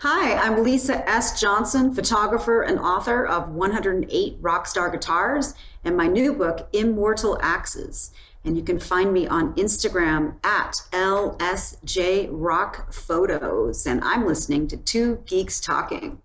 Hi, I'm Lisa S. Johnson, photographer and author of 108 Rockstar Guitars and my new book, Immortal Axes. And you can find me on Instagram at LSJRockPhotos. And I'm listening to Two Geeks Talking.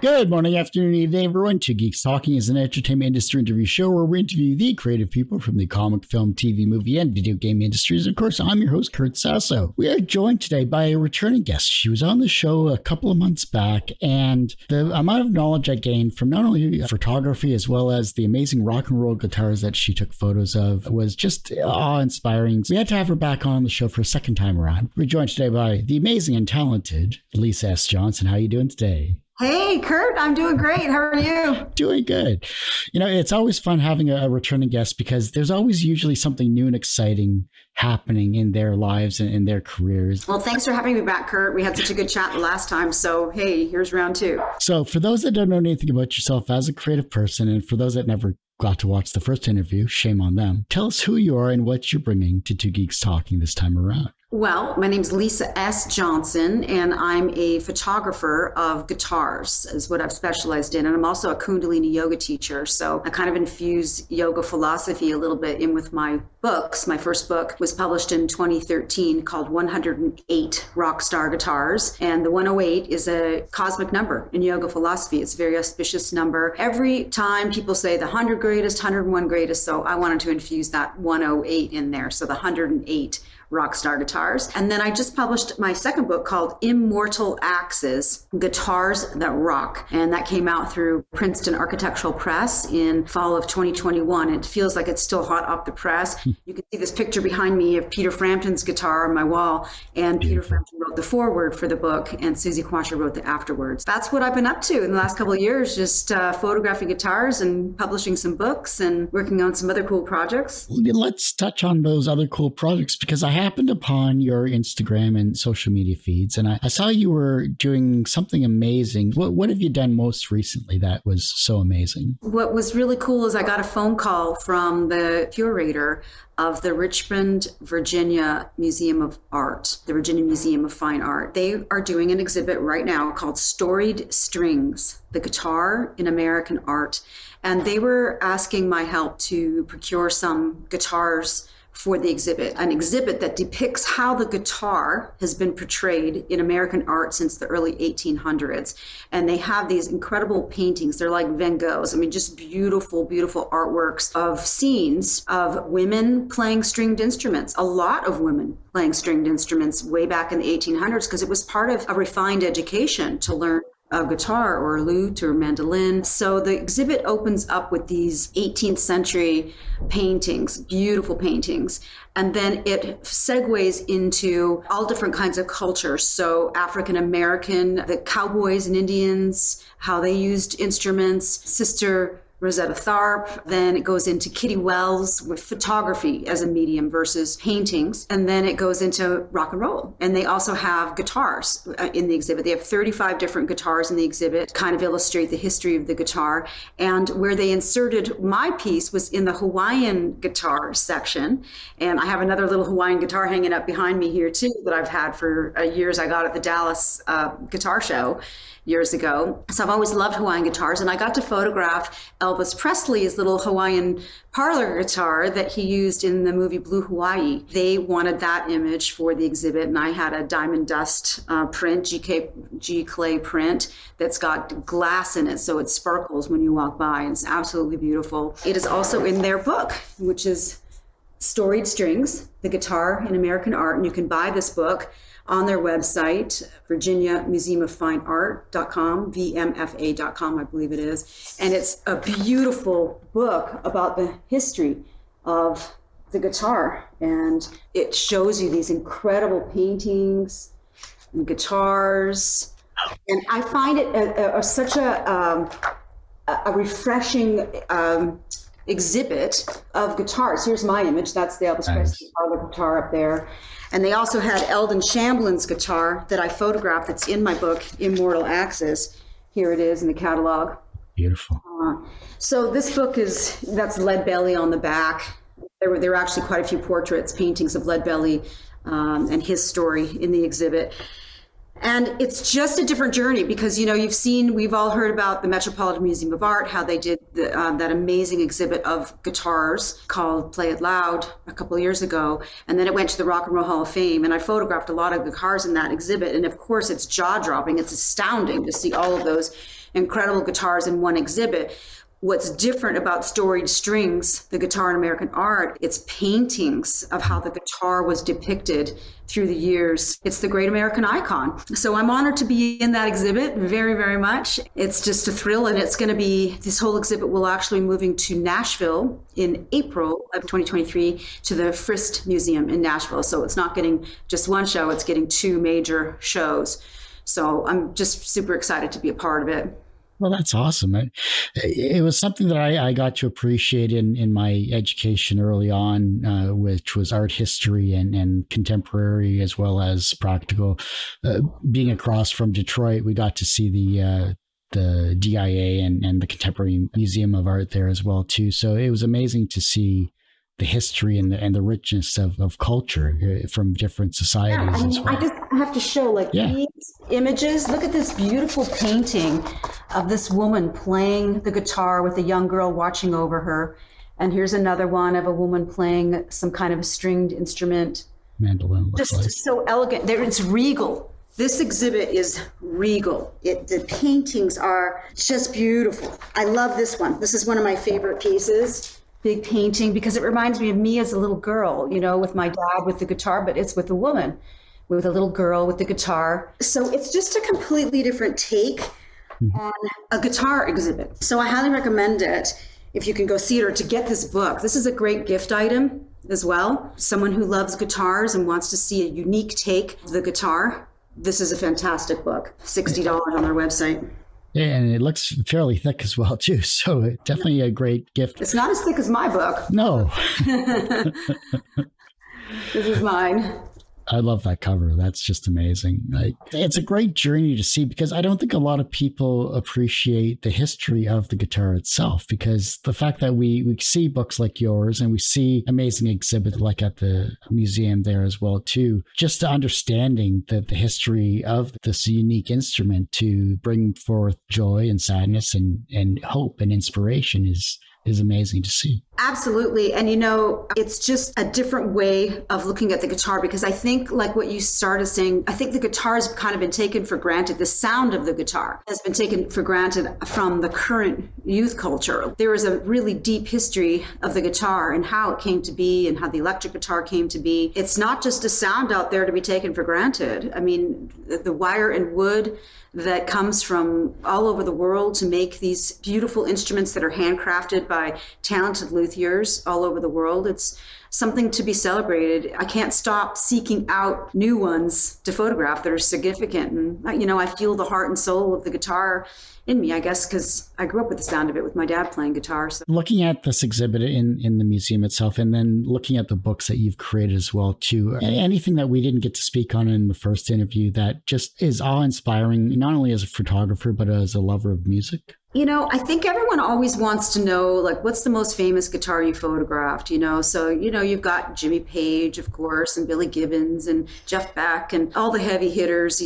Good morning, afternoon, evening, everyone. Two Geeks Talking is an entertainment industry interview show where we interview the creative people from the comic, film, TV, movie, and video game industries. Of course, I'm your host, Kurt Sasso. We are joined today by a returning guest. She was on the show a couple of months back, and the amount of knowledge I gained from not only photography as well as the amazing rock and roll guitars that she took photos of was just awe-inspiring. We had to have her back on the show for a second time around. We're joined today by the amazing and talented Lisa S. Johnson. How are you doing today? Hey, Kurt, I'm doing great. How are you? Doing good. You know, it's always fun having a returning guest because there's always usually something new and exciting happening in their lives and in their careers. Well, thanks for having me back, Kurt. We had such a good chat the last time. So, hey, here's round two. So for those that don't know anything about yourself as a creative person, and for those that never got to watch the first interview, shame on them. Tell us who you are and what you're bringing to Two Geeks Talking this time around. Well, my name's Lisa S. Johnson, and I'm a photographer of guitars, is what I've specialized in. And I'm also a Kundalini yoga teacher. So I kind of infuse yoga philosophy a little bit in with my books. My first book was published in 2013 called 108 Rockstar Guitars. And the 108 is a cosmic number in yoga philosophy. It's a very auspicious number. Every time people say the 100 greatest, 101 greatest. So I wanted to infuse that 108 in there. So the 108 Rockstar Guitars. And then I just published my second book called Immortal Axes, Guitars That Rock. And that came out through Princeton Architectural Press in fall of 2021. It feels like it's still hot off the press. You can see this picture behind me of Peter Frampton's guitar on my wall. And Peter Frampton wrote the foreword for the book, and Susie Quatcher wrote the afterwards. That's what I've been up to in the last couple of years, just photographing guitars and publishing some books and working on some other cool projects. Let's touch on those other cool projects, because I happened upon your Instagram and social media feeds, and I saw you were doing something amazing. What have you done most recently that was so amazing? What was really cool is I got a phone call from the curator of the Richmond, Virginia Museum of Art, the Virginia Museum of Fine Art. They are doing an exhibit right now called Storied Strings, the Guitar in American Art. And they were asking my help to procure some guitars for the exhibit, an exhibit that depicts how the guitar has been portrayed in American art since the early 1800s. And they have these incredible paintings. They're like Van Goghs. I mean, just beautiful, beautiful artworks of scenes of women playing stringed instruments, a lot of women playing stringed instruments way back in the 1800s, because it was part of a refined education to learn a guitar or a lute or mandolin. So the exhibit opens up with these 18th century paintings, beautiful paintings, and then it segues into all different kinds of cultures. So African American, the cowboys and Indians, how they used instruments, Sister Rosetta Tharpe. Then it goes into Kitty Wells with photography as a medium versus paintings. And then it goes into rock and roll. And they also have guitars in the exhibit. They have 35 different guitars in the exhibit, kind of illustrate the history of the guitar. And where they inserted my piece was in the Hawaiian guitar section. And I have another little Hawaiian guitar hanging up behind me here too that I've had for years. I got at the Dallas Guitar Show years ago. So I've always loved Hawaiian guitars, and I got to photograph Elvis Presley's little Hawaiian parlor guitar that he used in the movie Blue Hawaii. They wanted that image for the exhibit, and I had a diamond dust print, G clay print that's got glass in it, so it sparkles when you walk by, and it's absolutely beautiful. It is also in their book, which is Storied Strings, the Guitar in American Art, and you can buy this book on their website, Virginia Museum of Fine Art.com, VMFA.com, I believe it is. And it's a beautiful book about the history of the guitar. And it shows you these incredible paintings and guitars. And I find it such a refreshing exhibit of guitars. Here's my image. That's the Elvis Presley parlor guitar up there. And they also had Eldon Shamblin's guitar that I photographed that's in my book, Immortal Axes. Here it is in the catalog. Beautiful. So this book that's Lead Belly on the back. There were actually quite a few portraits, paintings of Lead Belly and his story in the exhibit. And it's just a different journey because, we've all heard about the Metropolitan Museum of Art, how they did that amazing exhibit of guitars called Play It Loud a couple of years ago. And then it went to the Rock and Roll Hall of Fame. And I photographed a lot of guitars in that exhibit. And of course, it's jaw-dropping. It's astounding to see all of those incredible guitars in one exhibit. What's different about Storied Strings, the guitar in American art, it's paintings of how the guitar was depicted through the years. It's the great American icon. So I'm honored to be in that exhibit very, very much. It's just a thrill. And this whole exhibit will actually be moving to Nashville in April of 2023 to the Frist Museum in Nashville. So it's not getting just one show, it's getting two major shows. So I'm just super excited to be a part of it. Well, that's awesome. It was something that I got to appreciate in my education early on, which was art history and contemporary as well as practical. Being across from Detroit, we got to see the DIA and the Contemporary Museum of Art there as well, too. So it was amazing to see the history and the richness of culture from different societies. As well. I have to show these images. Look at this beautiful painting of this woman playing the guitar with a young girl watching over her. And here's another one of a woman playing some kind of a stringed instrument. Mandolin. Just so elegant. It's regal. This exhibit is regal. The paintings are just beautiful. I love this one. This is one of my favorite pieces. Big painting, because it reminds me of me as a little girl, with my dad with the guitar, but it's with a woman, with a little girl with the guitar. So it's just a completely different take on a guitar exhibit. So I highly recommend it if you can go see it or to get this book. This is a great gift item as well. Someone who loves guitars and wants to see a unique take of the guitar. This is a fantastic book. $60 on their website. Yeah, and it looks fairly thick as well, too. So definitely a great gift. It's not as thick as my book. No. This is mine. I love that cover. That's just amazing. It's a great journey to see because I don't think a lot of people appreciate the history of the guitar itself, because the fact that we see books like yours and we see amazing exhibits like at the museum there as well, too, just understanding the history of this unique instrument to bring forth joy and sadness and hope and inspiration is amazing to see. Absolutely. And it's just a different way of looking at the guitar, because I think like what you started saying, I think the guitar has kind of been taken for granted. The sound of the guitar has been taken for granted from the current youth culture. There is a really deep history of the guitar and how it came to be and how the electric guitar came to be. It's not just a sound out there to be taken for granted. I mean, the wire and wood that comes from all over the world to make these beautiful instruments that are handcrafted by talented luthiers all over the world. It's something to be celebrated. I can't stop seeking out new ones to photograph that are significant. And, I feel the heart and soul of the guitar in me, I guess, because I grew up with the sound of it with my dad playing guitar. So. Looking at this exhibit in the museum itself, and then looking at the books that you've created as well, too, anything that we didn't get to speak on in the first interview that just is awe-inspiring, not only as a photographer, but as a lover of music? I think everyone always wants to know, what's the most famous guitar you photographed, So, you've got Jimmy Page, of course, and Billy Gibbons and Jeff Beck and all the heavy hitters,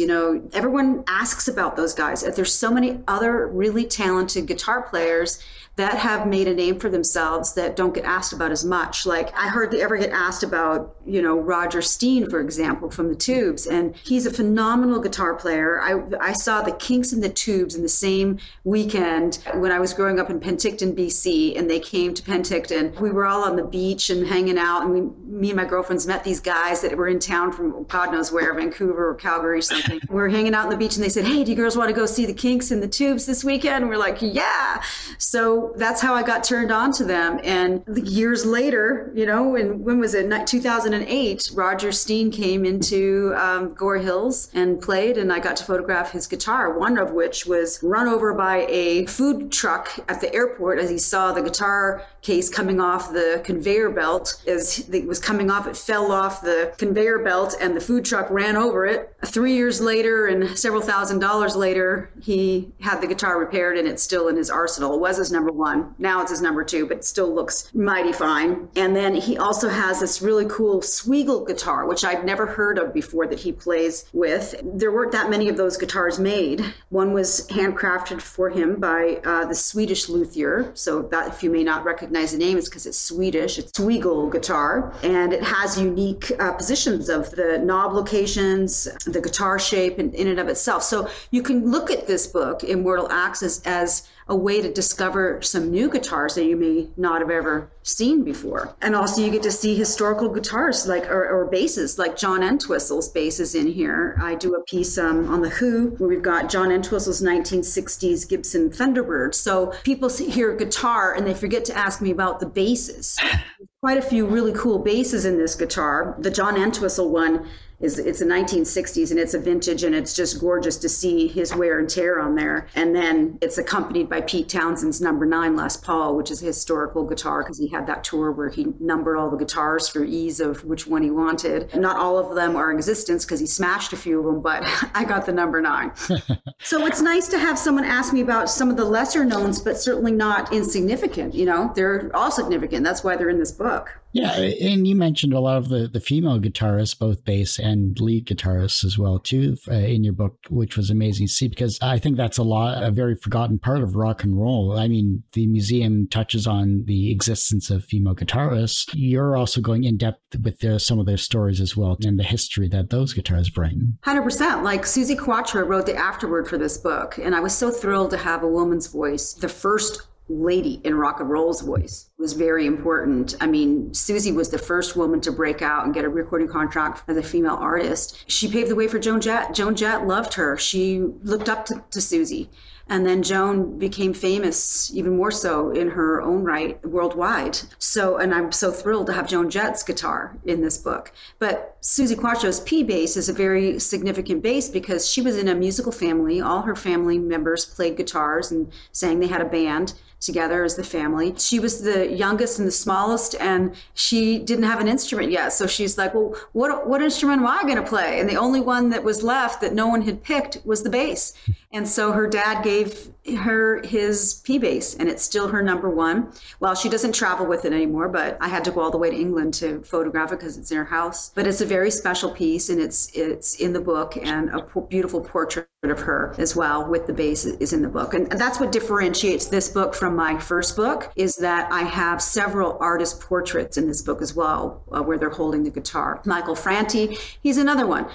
Everyone asks about those guys. There's so many other really talented guitar players that have made a name for themselves that don't get asked about as much. Like I hardly ever get asked about, Roger Steen, for example, from the Tubes. And he's a phenomenal guitar player. I saw the Kinks and the Tubes in the same weekend when I was growing up in Penticton, BC, and they came to Penticton. We were all on the beach and hanging out, and me and my girlfriends met these guys that were in town from God knows where, Vancouver or Calgary or something. We were hanging out on the beach and they said, "Hey, do you girls want to go see the Kinks and the Tubes this weekend?" And we're like, "Yeah." So that's how I got turned on to them. And years later, and when was it? 2008, Roger Steen came into Gore Hills and played, and I got to photograph his guitar, one of which was run over by a food truck at the airport as he saw the guitar case coming off the conveyor belt. As it was coming off, it fell off the conveyor belt and the food truck ran over it. 3 years later and several $1,000s later, he had the guitar repaired and it's still in his arsenal. It was his number one. Now it's his number two, but it still looks mighty fine. And then he also has this really cool Sweegle guitar, which I'd never heard of before, that he plays with. There weren't that many of those guitars made. One was handcrafted for him by the Swedish luthier. So that, if you may not recognize the name, it's because it's Swedish. It's Sweegle guitar. And it has unique positions of the knob locations, the guitar shape in and of itself. So you can look at this book, Immortal Axes, as a way to discover some new guitars that you may not have ever seen before. And also you get to see historical guitars or basses, like John Entwistle's bass is in here. I do a piece on The Who where we've got John Entwistle's 1960s Gibson Thunderbird. So people hear guitar and they forget to ask me about the basses. Quite a few really cool basses in this guitar. The John Entwistle one it's the 1960s and it's a vintage, and it's just gorgeous to see his wear and tear on there. And then it's accompanied by Pete Townshend's number 9 Les Paul, which is a historical guitar because he had that tour where he numbered all the guitars for ease of which one he wanted. Not all of them are in existence because he smashed a few of them, but I got the number 9. So it's nice to have someone ask me about some of the lesser knowns, but certainly not insignificant. You know, they're all significant. That's why they're in this book. Yeah, and you mentioned a lot of the female guitarists, both bass and lead guitarists as well, too, in your book, which was amazing to see, because I think that's a very forgotten part of rock and roll. I mean, the museum touches on the existence of female guitarists. You're also going in depth with some of their stories as well, and the history that those guitars bring. 100%. Like Suzi Quatro wrote the afterword for this book, and I was so thrilled to have a woman's voice. The first lady in rock and roll's voice was very important. I mean, Suzi was the first woman to break out and get a recording contract as a female artist. She paved the way for Joan Jett. Joan Jett loved her. She looked up to Suzi. And then Joan became famous even more so in her own right worldwide. So, and I'm so thrilled to have Joan Jett's guitar in this book. But Suzi Quatro's P bass is a very significant bass because she was in a musical family. All her family members played guitars and sang. They had a band together as the family. She was the youngest and the smallest, and she didn't have an instrument yet. So she's like, well, what instrument am I going to play? And the only one that was left that no one had picked was the bass. And so her dad gave her his P bass, and it's still her number 1. Well, she doesn't travel with it anymore, but I had to go all the way to England to photograph it because it's in her house. But it's a very special piece, and it's in the book, and a beautiful portrait of her as well with the bass is in the book. And that's what differentiates this book from my first book, is that I have several artist portraits in this book as well, where they're holding the guitar. Michael Franti, he's another one,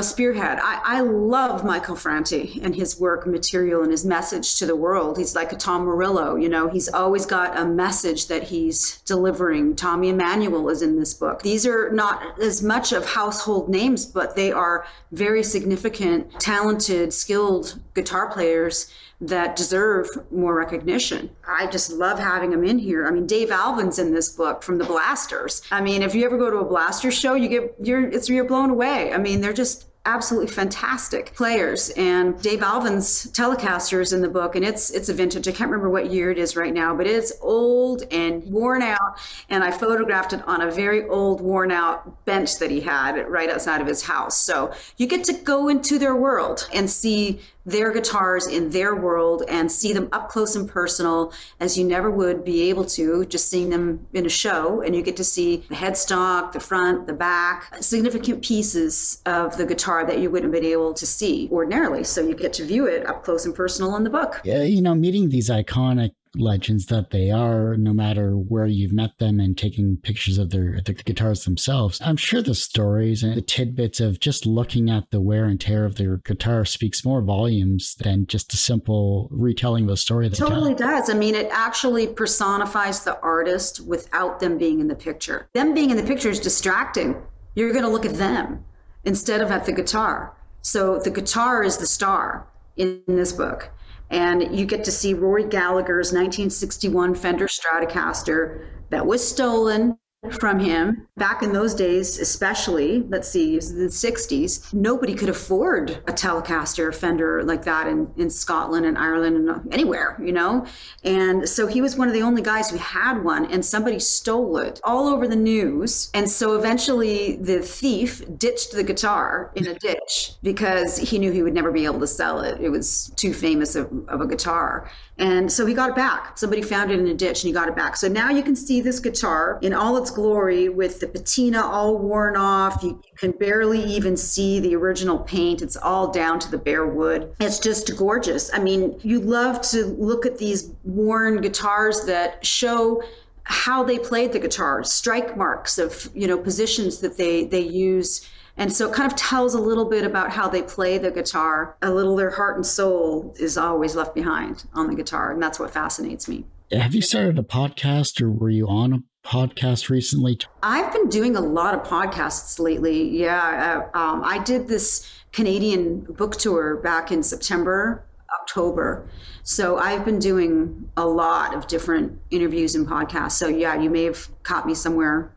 Spearhead. I love Michael Franti and his work material and his message to the world. He's like a Tom Morello, he's always got a message that he's delivering. Tommy Emmanuel is in this book. These are not as much of household names, but they are very significant, talented, skilled guitar players that deserve more recognition. I just love having them in here. I mean, Dave Alvin's in this book from the Blasters. I mean, if you ever go to a Blasters show, you're blown away. I mean, they're just absolutely fantastic players. And Dave Alvin's Telecaster is in the book, and it's a vintage. I can't remember what year it is right now, but it's old and worn out. And I photographed it on a very old, worn out bench that he had right outside of his house. So you get to go into their world and see their guitars in their world and see them up close and personal as you never would be able to just seeing them in a show. And you get to see the headstock, the front, the back, significant pieces of the guitar that you wouldn't have been able to see ordinarily. So you get to view it up close and personal in the book. Yeah, meeting these iconic legends that they are, no matter where you've met them, and taking pictures of the guitars themselves. I'm sure the stories and the tidbits of just looking at the wear and tear of their guitar speaks more volumes than just a simple retelling of the story. It totally does. I mean, it actually personifies the artist without them being in the picture. Them being in the picture is distracting. You're going to look at them instead of at the guitar. So the guitar is the star in this book. And you get to see Rory Gallagher's 1961 Fender Stratocaster that was stolen from him. Back in those days, especially, let's see, it was the 60s, nobody could afford a Telecaster Fender like that in Scotland and Ireland and anywhere, you know? And so he was one of the only guys who had one, and somebody stole it all over the news. And so eventually the thief ditched the guitar in a ditch because he knew he would never be able to sell it. It was too famous of a guitar. And so he got it back. Somebody found it in a ditch and he got it back. So now you can see this guitar in all its glory with the patina all worn off. You can barely even see the original paint. It's all down to the bare wood. It's just gorgeous. I mean, you love to look at these worn guitars that show how they played the guitar, strike marks of, you know, positions that they use. And so it kind of tells a little bit about how they play the guitar. A little their heart and soul is always left behind on the guitar. And that's what fascinates me. Have you started a podcast, or were you on a podcast recently? I've been doing a lot of podcasts lately. Yeah. I did this Canadian book tour back in September, October. So I've been doing a lot of different interviews and podcasts. So yeah, you may have caught me somewhere.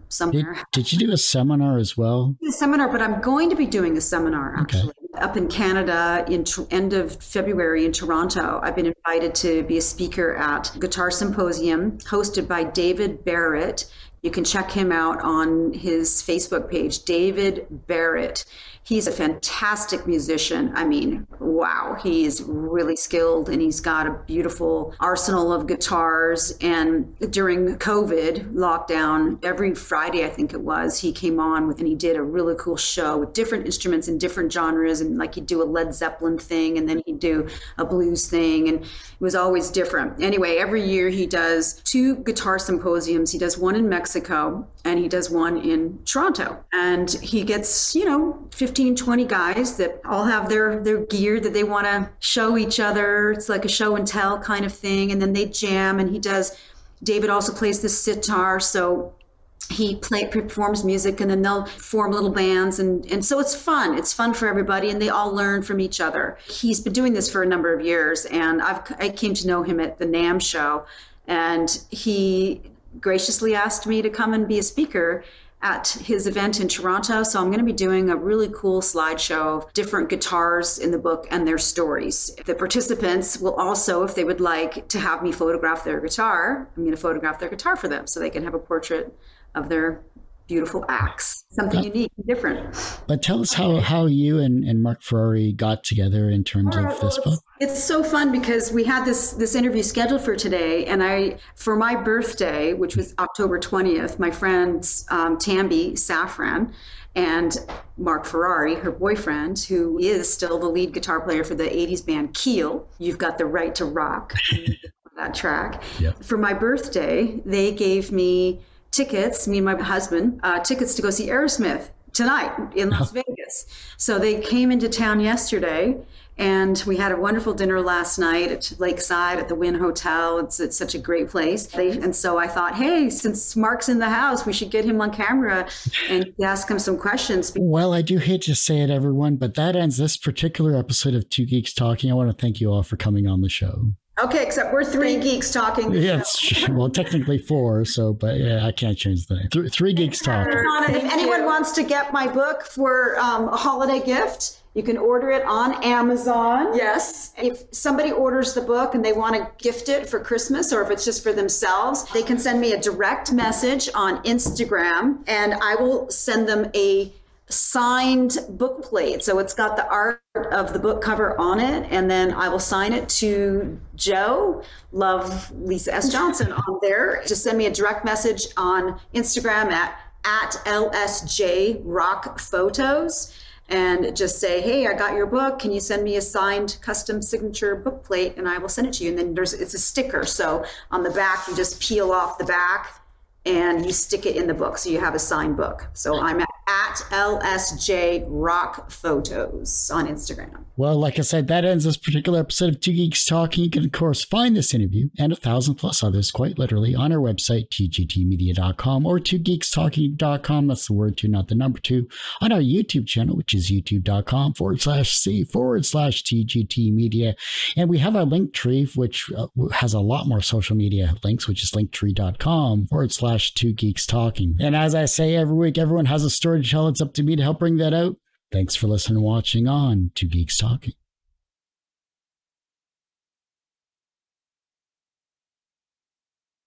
Did you do a seminar as well? A seminar, but I'm going to be doing a seminar actually up in Canada in end of February in Toronto. I've been invited to be a speaker at Guitar Symposium hosted by David Barrett. You can check him out on his Facebook page, David Barrett. He's a fantastic musician. I mean, wow, he's really skilled and he's got a beautiful arsenal of guitars. And during COVID lockdown, every Friday, I think it was, he came on and he did a really cool show with different instruments and different genres. And like he'd do a Led Zeppelin thing and then he'd do a blues thing. And it was always different. Anyway, every year he does 2 guitar symposiums. He does one in Mexico and he does one in Toronto. And he gets, 15, 20 guys that all have their gear that they want to show each other. It's like a show and tell kind of thing. And then they jam, and David also plays the sitar. So he performs music, and then they'll form little bands. And so it's fun. It's fun for everybody, and they all learn from each other. He's been doing this for a number of years, and I came to know him at the NAMM show, and he graciously asked me to come and be a speaker at his event in Toronto. So I'm going to be doing a really cool slideshow of different guitars in the book and their stories. The participants will also, if they would like to have me photograph their guitar, I'm going to photograph their guitar for them so they can have a portrait of their beautiful axe, something unique and different. But tell us how you and Mark Ferrari got together in terms of this book. It's so fun because we had this interview scheduled for today, and for my birthday, which was October 20th, my friends Tambi Safran and Mark Ferrari, her boyfriend, who is still the lead guitar player for the 80s band Keel, You've Got the Right to Rock, that track. Yep. For my birthday, they gave me tickets, me and my husband, tickets to go see Aerosmith tonight in Las Vegas. So they came into town yesterday, and we had a wonderful dinner last night at Lakeside at the Wynn Hotel. It's such a great place. And so I thought, hey, since Mark's in the house, we should get him on camera and ask him some questions. Well, I do hate to say it, everyone, but that ends this particular episode of Two Geeks Talking. I want to thank you all for coming on the show. Okay, except we're 3 geeks talking. Yes, well, technically 4, but yeah, I can't change the name. 3 geeks talking. If anyone wants to get my book for a holiday gift, you can order it on Amazon. Yes. If somebody orders the book and they want to gift it for Christmas, or if it's just for themselves, they can send me a direct message on Instagram, and I will send them a signed book plate. So it's got the art of the book cover on it, and then I will sign it to Joe, love Lisa S. Johnson on there. Just send me a direct message on Instagram at LSJ Rock Photos, and just say, hey, I got your book. Can you send me a signed custom signature book plate? And I will send it to you. And then it's a sticker. So on the back, you just peel off the back and you stick it in the book. So you have a signed book. So I'm at at LSJ Rock Photos on Instagram. Well, like I said, that ends this particular episode of Two Geeks Talking. You can, of course, find this interview and 1,000 plus others, quite literally, on our website, tgtmedia.com or twogeekstalking.com. That's the word two, not the number two. On our YouTube channel, which is youtube.com/C/TGT Media. And we have our link tree, which has a lot more social media links, which is linktree.com/Two Geeks Talking. And as I say every week, everyone has a story to tell. It's up to me to help bring that out. Thanks for listening and watching on Two Geeks Talking.